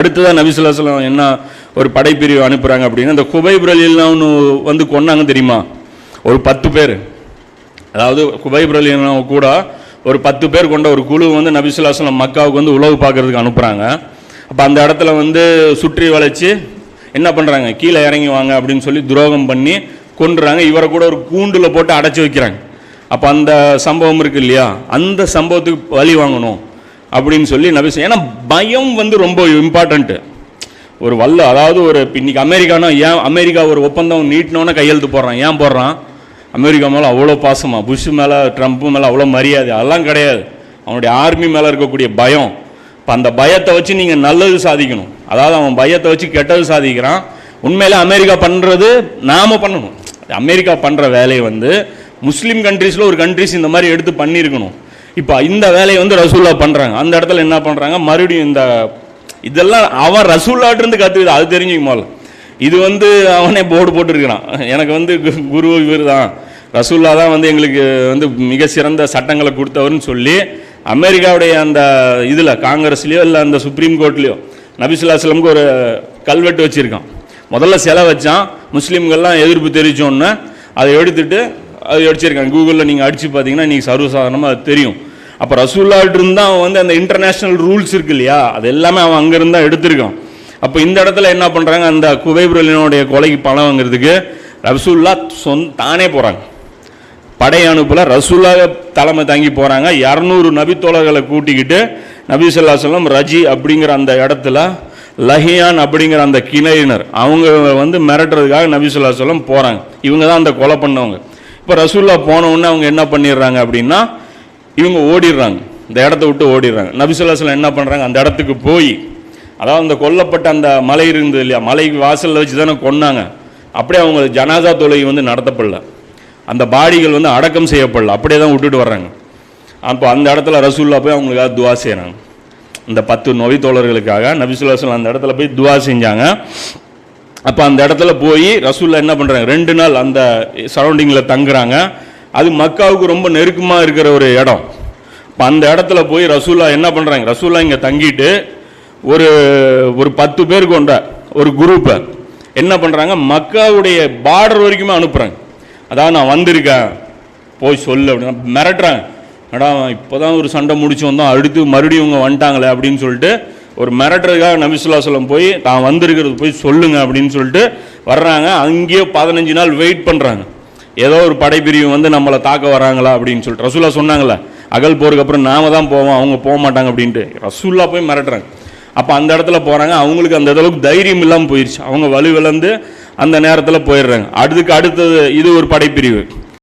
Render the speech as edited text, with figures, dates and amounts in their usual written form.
அடுத்ததான் நபி ஸல்லல்லாஹு அலைஹி வஸல்லம் என்ன ஒரு படைப்பிரிவு அனுப்புகிறாங்க அப்படின்னா, இந்த குபைப் ரலியல்லாஹு அன்ஹு வந்து கொன்னாங்க தெரியுமா, ஒரு 10 பேர். அதாவது குபைப் ரலியல்லாஹு அன்ஹு கூட ஒரு 10 பேர் கொண்ட ஒரு குழு வந்து நபி ஸல்லல்லாஹு அலைஹி வஸல்லம் மக்காவுக்கு வந்து உளவு பார்க்கறதுக்கு அனுப்புகிறாங்க. அப்போ அந்த இடத்துல வந்து சுற்றி வளைச்சு என்ன பண்ணுறாங்க, கீழே இறங்கி வாங்க அப்படின்னு சொல்லி துரோகம் பண்ணி கொண்டுறாங்க. இவரை கூட ஒரு கூண்டில் போட்டு அடைச்சி வைக்கிறாங்க. அப்போ அந்த சம்பவம் இருக்குது இல்லையா, அந்த சம்பவத்துக்கு வழி வாங்கணும் அப்படின்னு சொல்லி நபி. ஏன்னா பயம் வந்து ரொம்ப இம்பார்ட்டண்ட்டு. ஒரு அதாவது ஒரு இன்னைக்கு அமெரிக்கானா ஏன் அமெரிக்கா ஒரு ஒப்பந்தம் நீட்டினோன்னே கையெழுத்து போடுறான், ஏன் போடுறான்? அமெரிக்கா மேலே அவ்வளோ பாசமா, புஷ் மேலே ட்ரம்ப் மேலே அவ்வளோ மரியாதை, அதெல்லாம் கிடையாது. அவனுடைய ஆர்மி மேலே இருக்கக்கூடிய பயம். இப்போ அந்த பயத்தை வச்சு நீங்கள் நல்லது சாதிக்கணும், அதாவது அவன் பயத்தை வச்சு கெட்டது சாதிக்கிறான். உண்மையிலே அமெரிக்கா பண்ணுறது நாம் பண்ணணும். அமெரிக்கா பண்ணுற வேலையை வந்து முஸ்லீம் கண்ட்ரீஸில் ஒரு கண்ட்ரிஸ் இந்த மாதிரி எடுத்து பண்ணியிருக்கணும். இப்போ இந்த வேலையை வந்து ரசூல்லா பண்ணுறாங்க. அந்த இடத்துல என்ன பண்ணுறாங்க, மறுபடியும் இந்த இதெல்லாம் அவன் ரசூல்லாட்டிருந்து கற்றுக்குது, அது தெரிஞ்சுக்குமால. இது வந்து அவனே போர்டு போட்டுருக்கிறான், எனக்கு வந்து குரு இவர் தான், ரசூல்லா தான் வந்து எங்களுக்கு வந்து மிக சிறந்த சட்டங்களை கொடுத்தவர்னு சொல்லி அமெரிக்காவுடைய அந்த இதில் காங்கிரஸ்லேயோ இல்லை அந்த சுப்ரீம் கோர்ட்லேயோ நபி ஸல்லல்லாஹு அலைஹி வஸல்லம் ஒரு கல்வெட்டு வச்சுருக்கான். முதல்ல சிலை வச்சான், முஸ்லீம்கள்லாம் எதிர்ப்பு தெரிவித்தோன்னே அதை எடுத்துட்டு அது அடிச்சிருக்காங்க. கூகுளில் நீங்கள் அடித்து பார்த்தீங்கன்னா நீங்கள் சர்வசாதாரணமாக அது தெரியும். அப்போ ரசூல்லாட்டு இருந்தால் அவன் வந்து அந்த இன்டர்நேஷ்னல் ரூல்ஸ் இருக்கு இல்லையா, அது எல்லாமே அவன் அங்கேருந்து தான் எடுத்திருக்கான். அப்போ இந்த இடத்துல என்ன பண்ணுறாங்க, அந்த குபைப் ரலியல்லாஹு கொலைக்கு பணம் வாங்குறதுக்கு ரசூல்லா தானே போகிறாங்க. படை அனுப்பல, ரசூல்லா தலைமை தாங்கி போகிறாங்க. 200 நபித்தோழர்களை கூட்டிக்கிட்டு நபி ஸல்லல்லாஹு அலைஹி வஸல்லம் ரஜி அப்படிங்கிற அந்த இடத்துல லஹியான் அப்படிங்கிற அந்த கிணையினர் அவங்க வந்து மிரட்டுறதுக்காக நபி ஸல்லல்லாஹு அலைஹி வஸல்லம் போகிறாங்க. இவங்க தான் அந்த கொலை பண்ணவங்க. இப்போ ரசூல்லா போனவுடனே அவங்க என்ன பண்ணிடுறாங்க அப்படின்னா, இவங்க ஓடிடுறாங்க, இந்த இடத்த விட்டு ஓடிடுறாங்க. நபி ஸல்லல்லாஹு அலைஹி வஸல்லம் என்ன பண்ணுறாங்க, அந்த இடத்துக்கு போய், அதாவது அந்த கொல்லப்பட்ட அந்த மலை இருந்தது இல்லையா, மலைக்கு வாசலில் வச்சு தானே கொன்னாங்க, அப்படியே அவங்க ஜனாசா தொழுகை வந்து நடத்தப்படல, அந்த பாடிகள் வந்து அடக்கம் செய்யப்படல, அப்படியே தான் விட்டுட்டு வர்றாங்க. அப்போ அந்த இடத்துல ரசூல்லா போய் அவங்களுக்காக துவா செய்கிறாங்க. இந்த 10 நோய் தோழர்களுக்காக நபி ஸல்லல்லாஹு அலைஹி வஸல்லம் அந்த இடத்துல போய் துவா செஞ்சாங்க. அப்போ அந்த இடத்துல போய் ரசூல்லா என்ன பண்ணுறாங்க, 2 நாள் அந்த சரௌண்டிங்கில் தங்குறாங்க. அது மக்காவுக்கு ரொம்ப நெருக்கமாக இருக்கிற ஒரு இடம். இப்போ அந்த இடத்துல போய் ரசூல்லா என்ன பண்ணுறாங்க, ரசூல்லா இங்கே தங்கிட்டு ஒரு 10 பேர் கொண்ட ஒரு குரூப்பை என்ன பண்ணுறாங்க, மக்காவுடைய பார்டர் வரைக்குமே அனுப்புகிறாங்க. அதாவது நான் வந்திருக்கேன் போய் சொல்லு அப்படின்னு மிரட்டுறாங்க. அடா இப்போ தான் ஒரு சண்டை முடிச்சு வந்தோம், அடுத்து மறுபடியும் இவங்க வந்துட்டாங்களே அப்படின்னு சொல்லிட்டு ஒரு மிரட்டுறதுக்காக நபி ஸல்லல்லாஹு அலைஹி வஸல்லம் போய் தான் வந்திருக்கிறது போய் சொல்லுங்க அப்படின்னு சொல்லிட்டு வர்றாங்க. அங்கேயே 15 நாள் வெயிட் பண்ணுறாங்க, ஏதோ ஒரு படைப்பிரிவு வந்து நம்மளை தாக்க வராங்களா அப்படின்னு சொல்லிட்டு. ரசூல்லா சொன்னாங்களே அகல் போருக்கு அப்புறம் நாம தான் போவோம், அவங்க போக மாட்டாங்க அப்படின்ட்டு. ரசூல்லா போய் மிரட்டுறாங்க. அப்போ அந்த இடத்துல போகிறாங்க. அவங்களுக்கு அந்த அளவுக்கு தைரியம் இல்லாமல் போயிடுச்சு, அவங்க வலுவிழந்து அந்த நேரத்தில் போயிடுறாங்க. அடுத்தது இது ஒரு படைப்பிரிவு.